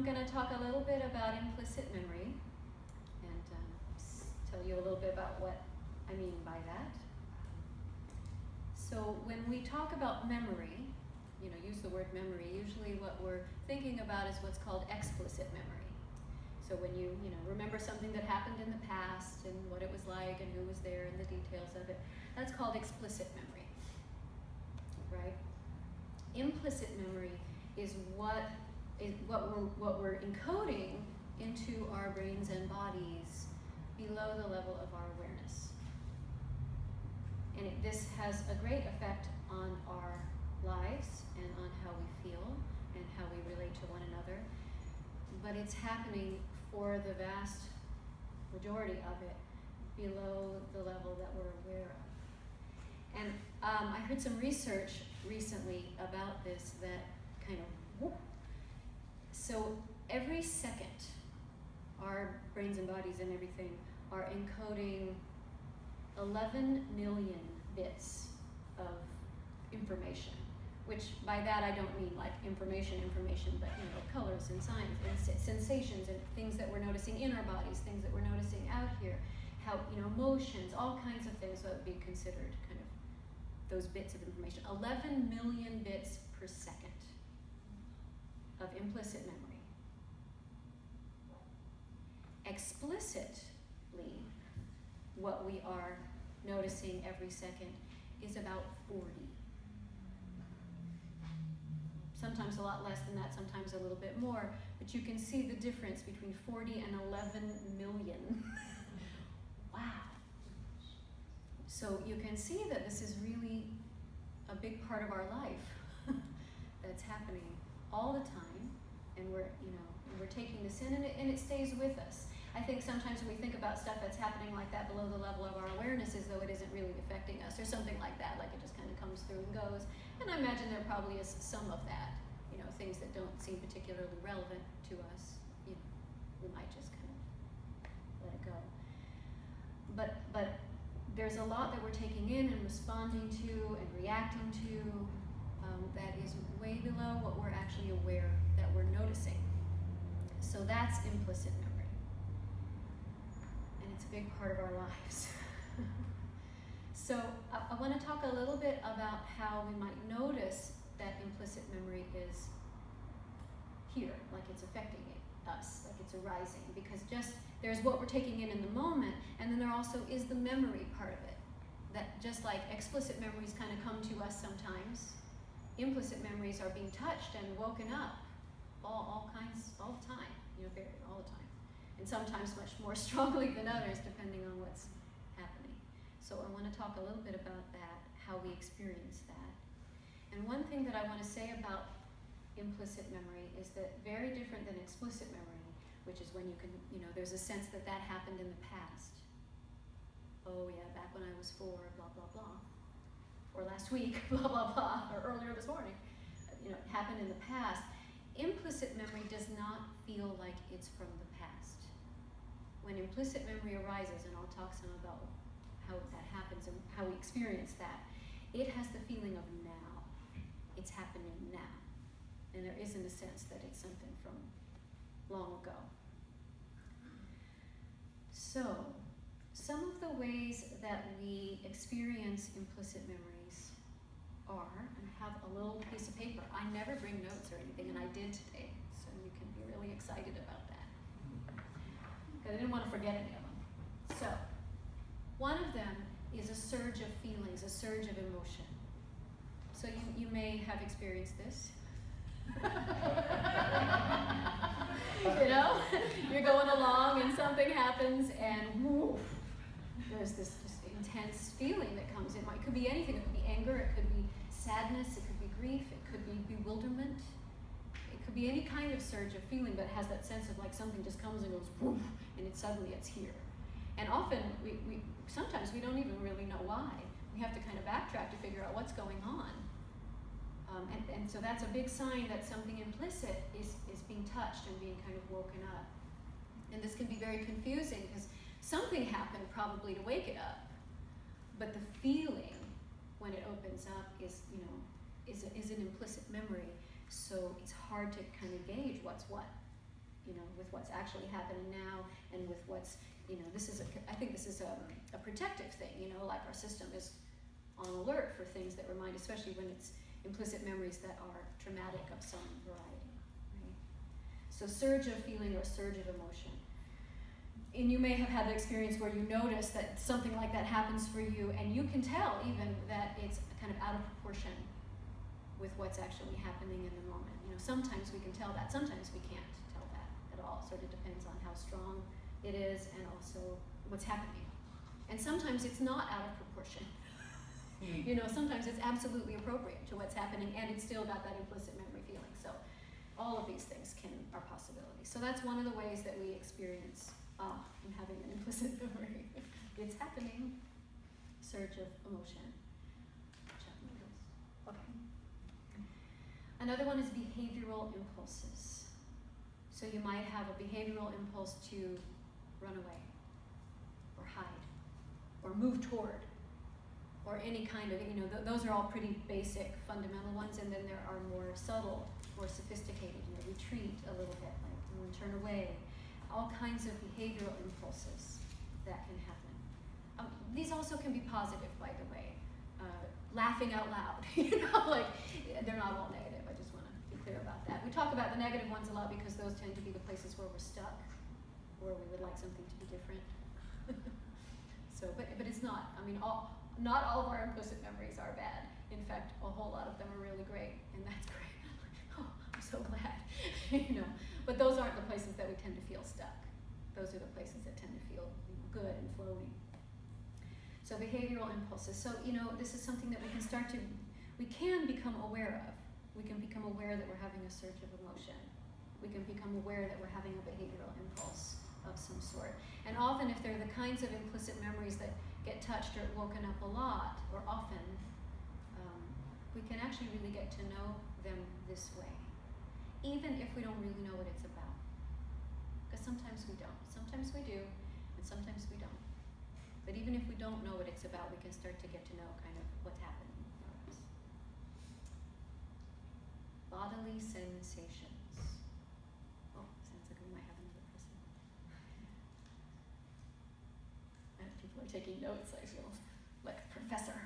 going to talk a little bit about implicit memory and tell you a little bit about what I mean by that. So when we talk about memory, use the word memory, usually what we're thinking about is what's called explicit memory. So when you remember something that happened in the past and what it was like and who was there and the details of it, that's called explicit memory, right? Implicit memory is what we're encoding into our brains and bodies below the level of our awareness. And this has a great effect on our lives and on how we feel and how we relate to one another. But it's happening for the vast majority of it below the level that we're aware of. And I heard some research recently about this that kind of, so every second, our brains and bodies and everything are encoding 11 million bits of information, which by that I don't mean like information, but colors and signs and sensations and things that we're noticing in our bodies, things that we're noticing out here, how emotions, all kinds of things that would be considered kind of those bits of information. 11 million bits per second of implicit memory. Explicitly, what we are noticing every second is about 40. Sometimes a lot less than that, sometimes a little bit more, but you can see the difference between 40 and 11 million. Wow. So you can see that this is really a big part of our life that's happening all the time, and we're taking this in, and it stays with us. I think sometimes when we think about stuff that's happening like that below the level of our awareness, as though it isn't really affecting us or something like that, like it just kind of comes through and goes. And I imagine there probably is some of that, things that don't seem particularly relevant to us, we might just kind of let it go. But there's a lot that we're taking in and responding to and reacting to that is way below what we're actually aware that we're noticing. So that's implicit memory. And it's a big part of our lives. So I want to talk a little bit about how we might notice that implicit memory is here, like it's affecting us, like it's arising, because there's what we're taking in the moment, and then there also is the memory part of it. That just like explicit memories kind of come to us sometimes, implicit memories are being touched and woken up all kinds, all the time, all the time. And sometimes much more strongly than others, depending on what's happening. So I want to talk a little bit about that, how we experience that. And one thing that I want to say about implicit memory is that very different than explicit memory, which is when you can, there's a sense that happened in the past. Oh yeah, back when I was 4, blah, blah, blah. Or last week, blah, blah, blah, or earlier this morning. It happened in the past. Implicit memory does not feel like it's from the past. When implicit memory arises, and I'll talk some about how that happens and how we experience that, it has the feeling of now. It's happening now. And there isn't a sense that it's something from long ago. So, some of the ways that we experience implicit memories are, and I have a little piece of paper. I never bring notes or anything, and I did today, so you can be really excited about that. Because I didn't want to forget any of them. So, one of them is a surge of feelings, a surge of emotion. So you may have experienced this. You're going along and something happens and whoo, there's this just intense feeling that comes in. It could be anything. It could be anger, it could be sadness, it could be grief, it could be bewilderment. It could be any kind of surge of feeling, but it has that sense of like something just comes and goes whoosh, and suddenly it's here. And often, sometimes we don't even really know why. We have to kind of backtrack to figure out what's going on. And so that's a big sign that something implicit is being touched and being kind of woken up. And this can be very confusing because something happened probably to wake it up, but the feeling when it opens up is an implicit memory. So it's hard to kind of gauge what's what. with what's actually happening now, and with what's, I think this is a protective thing, like our system is on alert for things that remind, especially when it's implicit memories that are traumatic of some variety, right? So surge of feeling or surge of emotion. And you may have had the experience where you notice that something like that happens for you, and you can tell even that it's kind of out of proportion with what's actually happening in the moment. Sometimes we can tell that, sometimes we can't tell that at all. Sort of depends on how strong it is and also what's happening. And sometimes it's not out of proportion. Sometimes it's absolutely appropriate to what's happening, and it's still got that implicit memory feeling. So all of these things are possibilities. So that's one of the ways that we experience I'm having an implicit memory. It's happening. Surge of emotion. Okay. Another one is behavioral impulses. So you might have a behavioral impulse to run away, or hide, or move toward, or any kind of, those are all pretty basic, fundamental ones, and then there are more subtle, more sophisticated, retreat a little bit, like turn away, all kinds of behavioral impulses that can happen. These also can be positive, by the way. Laughing out loud, like they're not all negative. I just want to be clear about that. We talk about the negative ones a lot because those tend to be the places where we're stuck, where we would like something to be different. So, but it's not. Not all of our implicit memories are bad. In fact, a whole lot of them are really great, and that's great. Oh, I'm so glad. But those aren't the places that we tend to feel stuck. Those are the places that tend to feel good and flowy. So behavioral impulses. So, this is something that we can become aware of. We can become aware that we're having a surge of emotion. We can become aware that we're having a behavioral impulse of some sort. And often, if they're the kinds of implicit memories that get touched or woken up a lot or often, we can actually really get to know them this way, even if we don't really know what it's about. Because sometimes we don't. Sometimes we do, and sometimes we don't. But even if we don't know what it's about, we can start to get to know kind of what's happening for us. Bodily sensations. Oh, sounds like we might have another person. People are taking notes, I feel like a professor.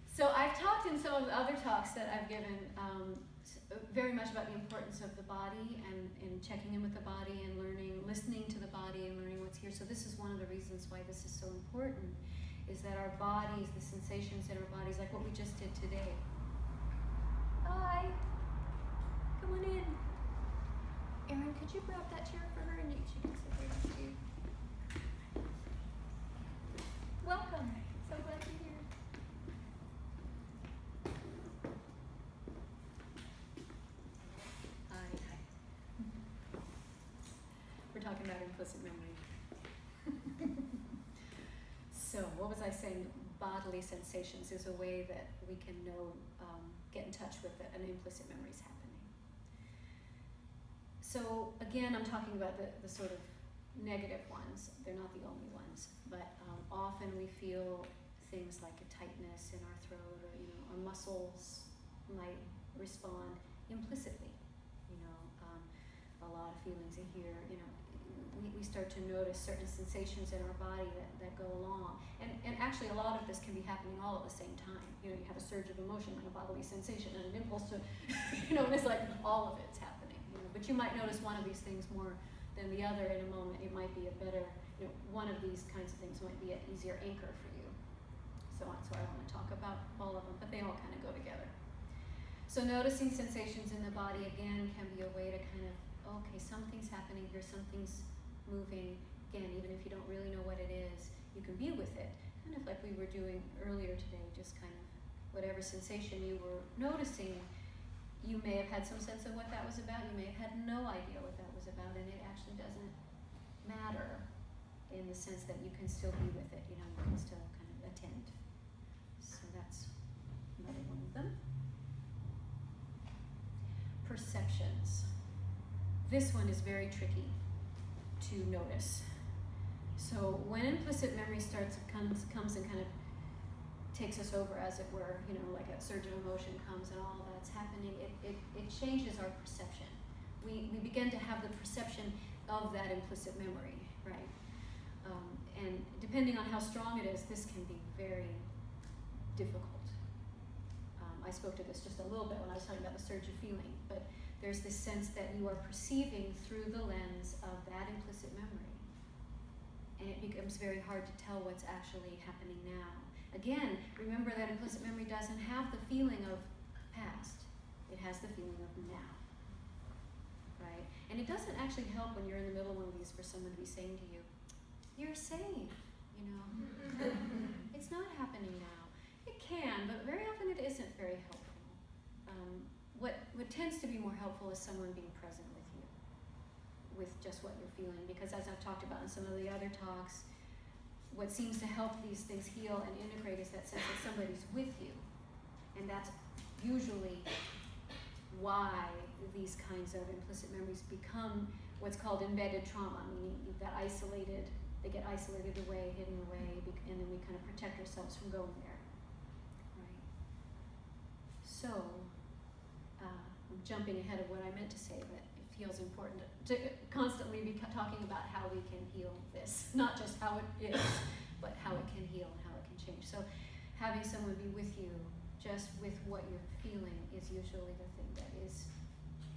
So I've talked in some of the other talks that I've given very much about the importance of the body and checking in with the body and listening to the body and learning what's here. So this is one of the reasons why this is so important, is that our bodies, the sensations in our bodies, like what we just did today. Hi, come on in. Erin, could you grab that chair for her and she can sit there next to you? Welcome, so glad you're here. Talking about implicit memory. So what was I saying? Bodily sensations is a way that we can know, get in touch with an implicit memory is happening. So again, I'm talking about the sort of negative ones. They're not the only ones, but often we feel things like a tightness in our throat, or our muscles might respond implicitly. A lot of feelings in here. We start to notice certain sensations in our body that go along. And actually a lot of this can be happening all at the same time. You have a surge of emotion and a bodily sensation and an impulse to, and it's like all of it's happening. But you might notice one of these things more than the other in a moment. It might be a better, one of these kinds of things might be an easier anchor for you. So I want to talk about all of them, but they all kind of go together. So noticing sensations in the body, again, can be a way to kind of, okay, something's happening here, something's moving. Again, even if you don't really know what it is, you can be with it. Kind of like we were doing earlier today, just kind of whatever sensation you were noticing, you may have had some sense of what that was about, you may have had no idea what that was about, and it actually doesn't matter in the sense that you can still be with it, you can still kind of attend. So that's another one of them. Perceptions. This one is very tricky to notice. So when implicit memory comes and kind of takes us over, as it were, like a surge of emotion comes and all that's happening, it changes our perception. We begin to have the perception of that implicit memory, right? And depending on how strong it is, this can be very difficult. I spoke to this just a little bit when I was talking about the surge of feeling, but there's this sense that you are perceiving through the lens of that implicit memory. And it becomes very hard to tell what's actually happening now. Again, remember that implicit memory doesn't have the feeling of past. It has the feeling of now. Right? And it doesn't actually help when you're in the middle of one of these for someone to be saying to you, you're safe, It's not happening now. It can, but very often it isn't very helpful. What tends to be more helpful is someone being present with you, with just what you're feeling. Because as I've talked about in some of the other talks, what seems to help these things heal and integrate is that sense that somebody's with you. And that's usually why these kinds of implicit memories become what's called embedded trauma, meaning that they get isolated away, hidden away, and then we kind of protect ourselves from going there. Right? So, I'm jumping ahead of what I meant to say, but it feels important to constantly be talking about how we can heal this. Not just how it is, but how it can heal and how it can change. So having someone be with you just with what you're feeling is usually the thing that is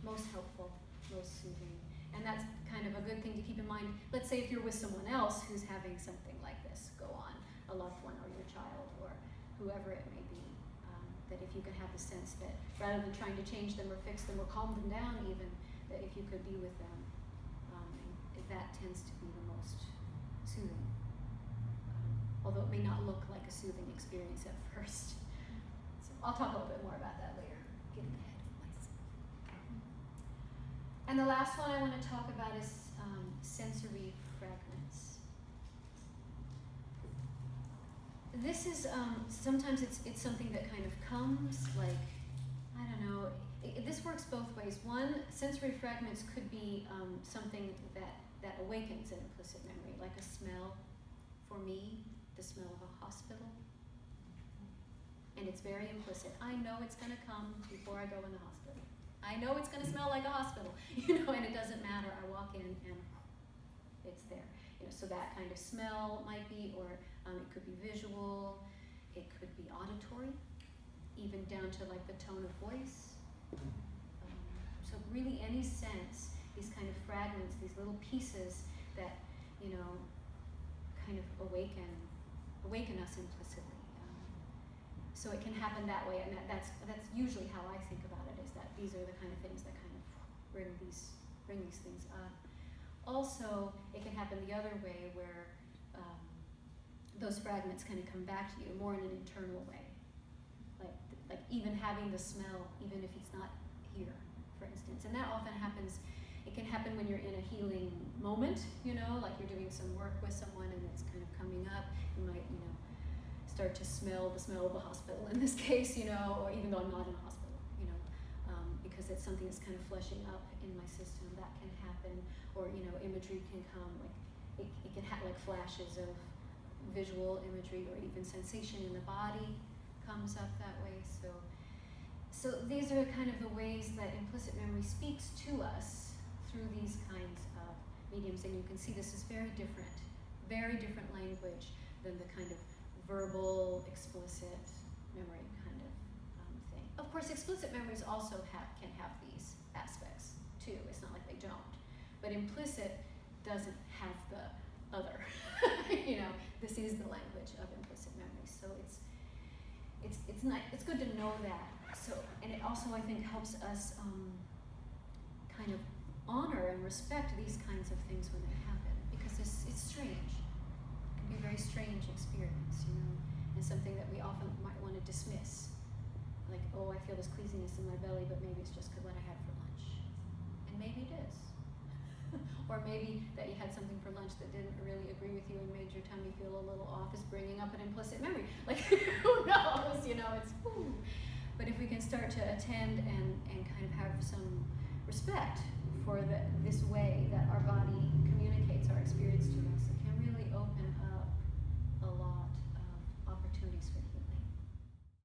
most helpful, most soothing. And that's kind of a good thing to keep in mind. Let's say if you're with someone else who's having something like this go on, a loved one or your child or whoever it may be, that if you could have the sense that rather than trying to change them or fix them or calm them down even, that if you could be with them, that tends to be the most soothing. Although it may not look like a soothing experience at first. So I'll talk a little bit more about that later, getting ahead of myself. And the last one I want to talk about is sensory fragments. This is, sometimes it's something that kind of comes, like, I don't know, this works both ways. One, sensory fragments could be something that awakens an implicit memory, like a smell. For me, the smell of a hospital. And it's very implicit. I know it's going to come before I go in the hospital. I know it's going to smell like a hospital, and it doesn't matter. I walk in and it's there. So that kind of smell might be, or it could be visual, it could be auditory, even down to like the tone of voice. So really any sense, these kind of fragments, these little pieces that, kind of awaken us implicitly. So it can happen that way, and that's usually how I think about it, is that these are the kind of things that kind of bring these things up. Also, it can happen the other way, where those fragments kind of come back to you more in an internal way, like even having the smell, even if it's not here, for instance. And that often happens. It can happen when you're in a healing moment, like you're doing some work with someone and it's kind of coming up. You might, start to smell the smell of the hospital in this case, or even though I'm not in a hospital, because it's something that's kind of fleshing up in my system. That can happen, or imagery can come, like it can have like flashes of visual imagery, or even sensation in the body comes up that way. So these are kind of the ways that implicit memory speaks to us through these kinds of mediums, and you can see this is very different language than the kind of verbal, explicit memory kind of thing. Of course, explicit memories also can have these aspects too. It's not like they don't. But implicit doesn't have the other. This is the language of implicit memory. So it's good to know that. So, and it also, I think, helps us kind of honor and respect these kinds of things when they happen, because it's strange. It can be a very strange experience, and something that we often might want to dismiss. Like, oh, I feel this queasiness in my belly, but maybe it's just what I had for lunch. And maybe it is. Or maybe that you had something for lunch that didn't really agree with you and made your tummy feel a little off, is bringing up an implicit memory. Like, who knows, it's, ooh. But if we can start to attend and kind of have some respect for this way that our body communicates our experience to us, it can really open up a lot of opportunities for